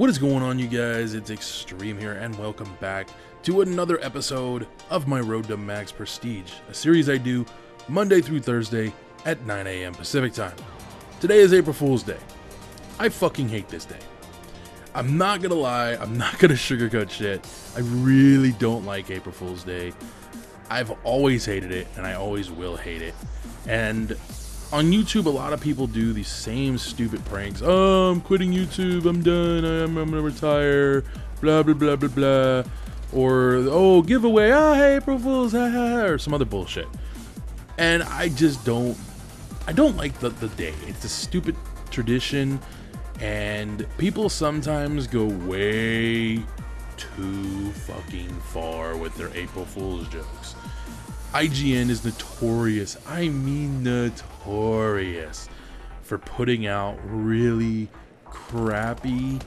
What is going on, you guys? It's Extreme here, and welcome back to another episode of my Road to Max Prestige, a series I do Monday through Thursday at 9 a.m. Pacific time. Today is April Fool's Day. I fucking hate this day. I'm not gonna lie, I'm not gonna sugarcoat shit. I really don't like April Fool's Day. I've always hated it, and I always will hate it. And on YouTube, a lot of people do these same stupid pranks. Oh, I'm quitting YouTube. I'm done. I'm gonna retire. Blah, blah, blah, blah, blah. Or, oh, giveaway. Ah, hey, April Fools. Ha, ha, ha. Or some other bullshit. And I just don't. I don't like the day. It's a stupid tradition. And people sometimes go way too fucking far with their April Fool's jokes. IGN is notorious, I mean notorious, for putting out really crappy,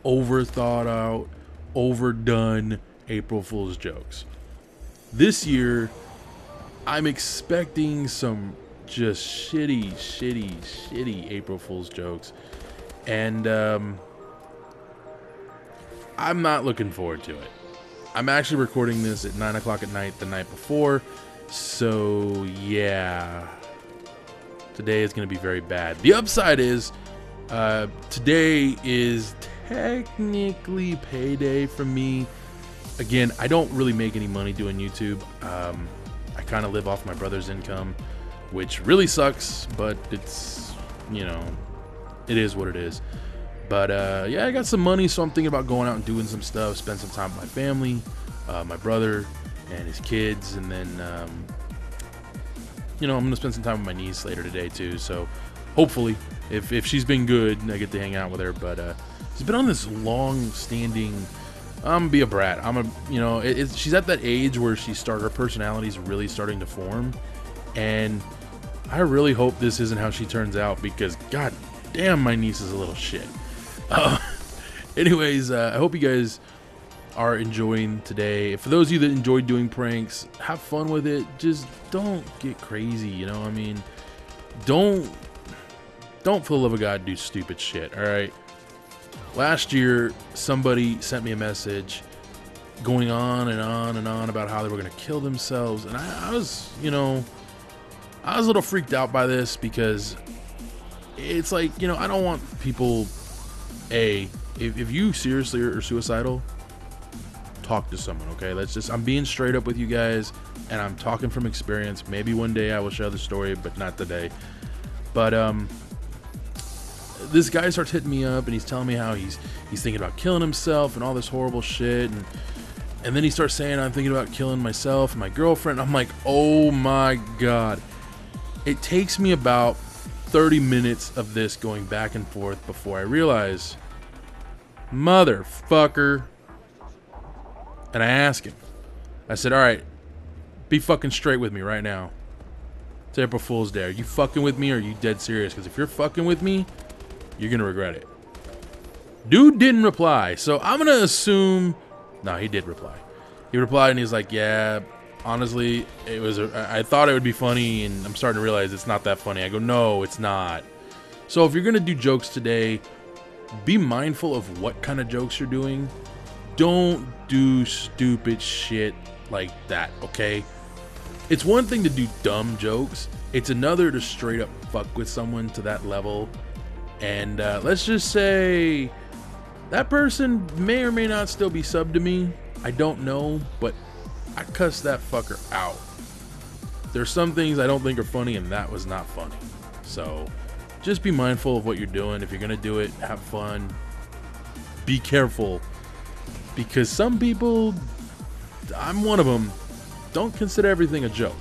overthought out, overdone April Fool's jokes. This year, I'm expecting some just shitty April Fool's jokes. And I'm not looking forward to it. I'm actually recording this at 9 o'clock at night the night before, so yeah, today is going to be very bad. The upside is, today is technically payday for me. Again, I don't really make any money doing YouTube. I kind of live off my brother's income, which really sucks, but it's, you know, it is what it is. But yeah, I got some money, so I'm thinking about going out and doing some stuff, spend some time with my family, my brother and his kids, and then, you know, I'm going to spend some time with my niece later today too. So hopefully, if she's been good, I get to hang out with her. But she's been on this long-standing, I'm gonna be a brat. You know, she's at that age where her personality's really starting to form, and I really hope this isn't how she turns out, because god damn, my niece is a little shit. Anyways, I hope you guys are enjoying today. For those of you that enjoy doing pranks, have fun with it. Just don't get crazy, you know? I mean, don't for the love of God do stupid shit, all right? Last year, somebody sent me a message going on and on and on about how they were going to kill themselves, and I was, you know, I was a little freaked out by this, because it's like, you know, I don't want people, if you seriously are suicidal, talk to someone, okay? I'm being straight up with you guys, and I'm talking from experience. Maybe one day I will share the story, but not today. But this guy starts hitting me up, and he's telling me how he's thinking about killing himself and all this horrible shit, and then he starts saying, I'm thinking about killing myself and my girlfriend. I'm like, oh my god. It takes me about 30 minutes of this going back and forth before I realize, motherfucker. And I ask him, I said, all right, be fucking straight with me right now. It's April Fool's Day. Are you fucking with me, or are you dead serious? Because if you're fucking with me, you're gonna regret it. Dude didn't reply, so I'm gonna assume, no, he did reply. He replied, and he's like, yeah, honestly, I thought it would be funny, and I'm starting to realize it's not that funny. I go, no, it's not. So if you're gonna do jokes today, be mindful of what kind of jokes you're doing. Don't do stupid shit like that, okay? It's one thing to do dumb jokes. It's another to straight up fuck with someone to that level. And let's just say that person may or may not still be subbed to me. I don't know, but I cussed that fucker out. There's some things I don't think are funny, and that was not funny. So just be mindful of what you're doing. If you're gonna do it, have fun. Be careful, because some people, I'm one of them, don't consider everything a joke.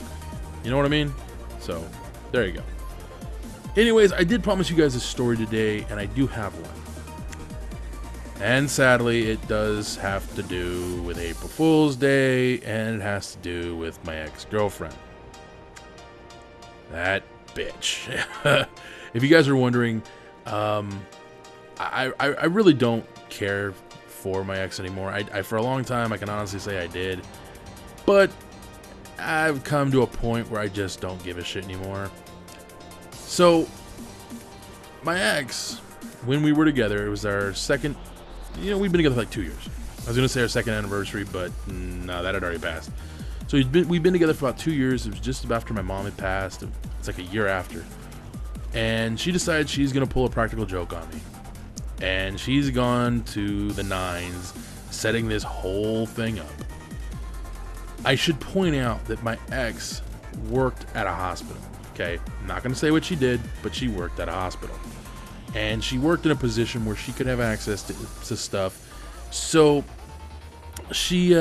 You know what I mean? So there you go. Anyways, I did promise you guys a story today, and I do have one. And sadly, it does have to do with April Fool's Day, and it has to do with my ex-girlfriend. That bitch. If you guys are wondering, I really don't care for my ex anymore. I for a long time, I can honestly say I did. But I've come to a point where I just don't give a shit anymore. So, my ex, when we were together, it was our second you know, we've been together for like 2 years. I was gonna say our second anniversary, but no, that had already passed. So we've been together for about 2 years. It was just after my mom had passed. It's like a year after. And she decided she's gonna pull a practical joke on me. And she's gone to the nines, setting this whole thing up. I should point out that my ex worked at a hospital. Okay, I'm not gonna say what she did, but she worked at a hospital. And she worked in a position where she could have access to stuff. So she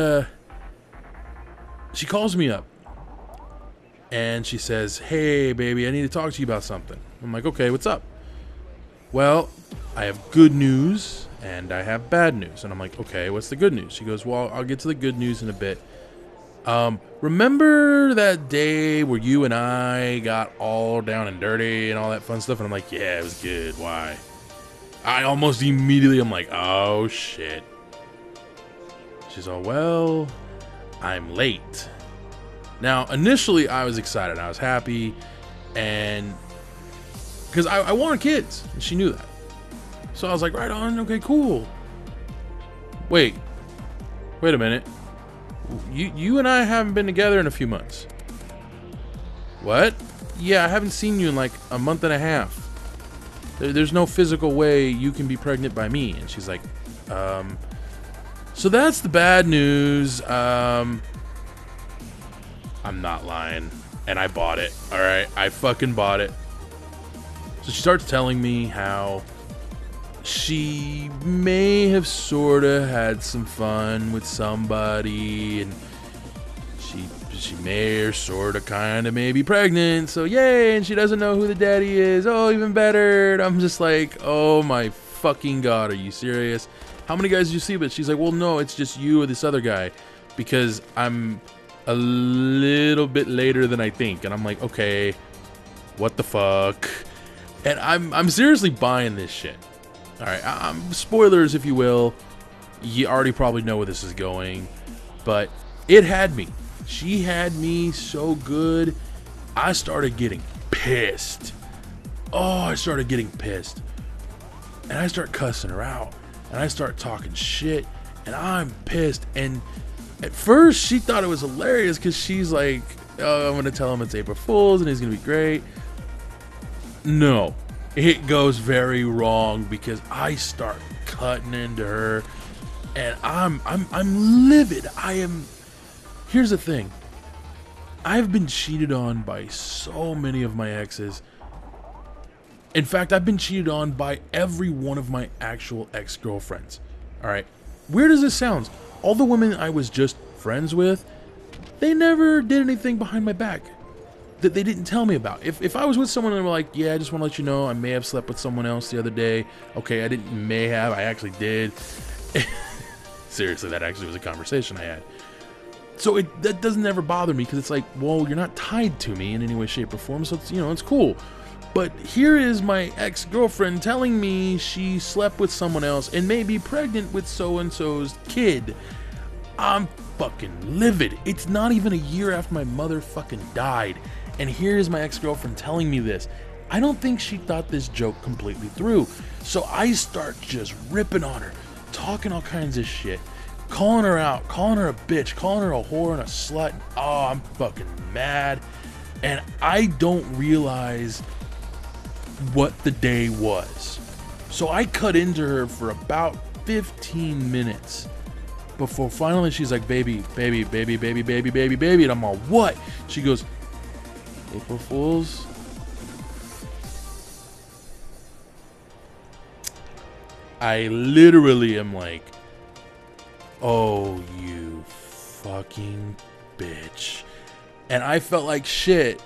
calls me up and she says, "Hey baby, I need to talk to you about something." I'm like, "Okay, what's up?" "Well, I have good news and I have bad news." And I'm like, "Okay, what's the good news?" She goes, "Well, I'll get to the good news in a bit. Remember that day where you and I got all down and dirty and all that fun stuff?" And I'm like, "Yeah, it was good. Why?" I almost immediately, I'm like, "Oh shit." She's all, "Well, I'm late." Now, initially I was excited. I was happy. And because I wanted kids, and she knew that. So I was like, right on. Okay, cool. Wait a minute. You and I haven't been together in a few months. What? Yeah, I haven't seen you in like a month and a half. There's no physical way you can be pregnant by me. And she's like, so that's the bad news. I'm not lying. And I bought it. All right. I fucking bought it. So she starts telling me how she may have sort of had some fun with somebody, and she may or sort of kind of may be pregnant, so yay, and she doesn't know who the daddy is. Oh, even better. And I'm just like, oh my fucking god, are you serious? How many guys did you see? But she's like, well, no, it's just you or this other guy, because I'm a little bit later than I think. And I'm like, okay, what the fuck? And I'm seriously buying this shit. All right, spoilers, if you will. You already probably know where this is going, but it had me. She had me so good, I started getting pissed. Oh, I started getting pissed. And I start cussing her out, and I start talking shit, and I'm pissed. And at first, she thought it was hilarious because she's like, oh, I'm going to tell him it's April Fool's, and he's going to be great. No. It goes very wrong because I start cutting into her, and I'm livid. Here's the thing. I've been cheated on by so many of my exes. In fact, I've been cheated on by every one of my actual ex-girlfriends. All right. Weird as this sounds, all the women I was just friends with, they never did anything behind my back that they didn't tell me about. If I was with someone and they were like, yeah, I just want to let you know I may have slept with someone else the other day. Okay, I actually did. Seriously, that actually was a conversation I had. So that doesn't ever bother me because it's like, well, you're not tied to me in any way, shape, or form, so it's cool. But here is my ex-girlfriend telling me she slept with someone else and may be pregnant with so-and-so's kid. I'm fucking livid. It's not even a year after my mother fucking died. And here's my ex-girlfriend telling me this. I don't think she thought this joke completely through. So I start just ripping on her, talking all kinds of shit, calling her out, calling her a bitch, calling her a whore and a slut. Oh, I'm fucking mad. And I don't realize what the day was. So I cut into her for about 15 minutes before finally she's like, baby, baby, baby, baby, baby, baby, baby. And I'm all, what? She goes, April Fools? I literally am like, oh, you fucking bitch. And I felt like shit.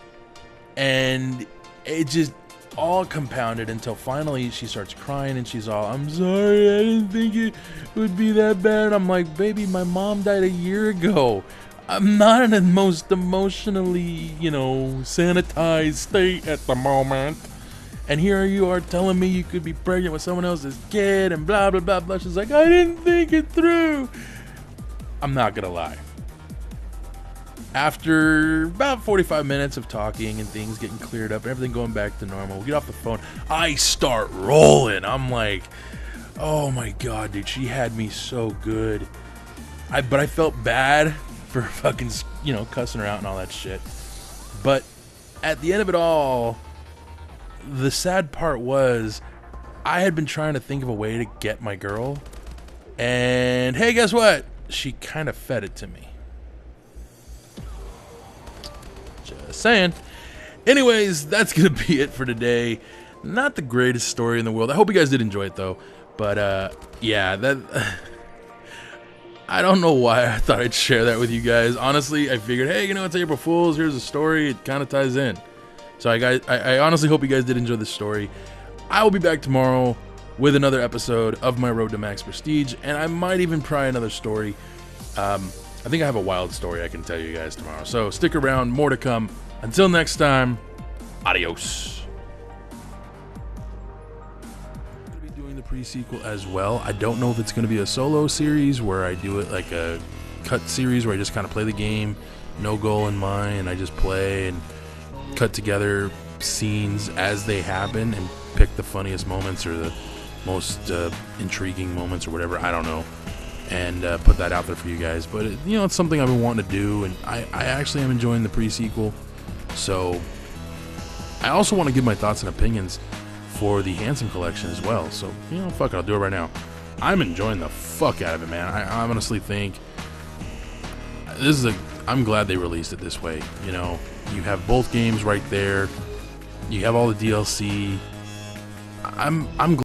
And it just all compounded until finally she starts crying and she's all, I'm sorry, I didn't think it would be that bad. And I'm like, baby, my mom died a year ago. I'm not in the most emotionally, sanitized state at the moment. And here you are telling me you could be pregnant with someone else's kid and blah, blah, blah, blah. She's like, I didn't think it through. I'm not going to lie. After about 45 minutes of talking and things getting cleared up and everything going back to normal, we get off the phone. I start rolling. I'm like, Oh my god, dude, she had me so good. But I felt bad for fucking, you know, cussing her out and all that shit. But at the end of it all, the sad part was I had been trying to think of a way to get my girl, and hey, guess what? She kind of fed it to me. Just saying. Anyways, that's gonna be it for today. Not the greatest story in the world. I hope you guys did enjoy it though. But yeah, that I don't know why I thought I'd share that with you guys. Honestly, I figured, hey, you know, it's April Fool's. Here's a story. It kind of ties in. So I honestly hope you guys did enjoy this story. I will be back tomorrow with another episode of my Road to Max Prestige, and I might even try another story. I think I have a wild story I can tell you guys tomorrow. So stick around. More to come. Until next time, adios. The pre-sequel as well. I don't know if it's going to be a solo series where I do it like a cut series where I just kind of play the game, no goal in mind, and I just play and cut together scenes as they happen and pick the funniest moments or the most intriguing moments or whatever, I don't know, and put that out there for you guys. But you know, it's something I've been wanting to do, and I actually am enjoying the pre-sequel. So I also want to give my thoughts and opinions for the Handsome collection as well. So, you know, fuck it, I'll do it right now. I'm enjoying the fuck out of it, man. I honestly think this is I'm glad they released it this way. You know, you have both games right there. You have all the DLC. I'm glad.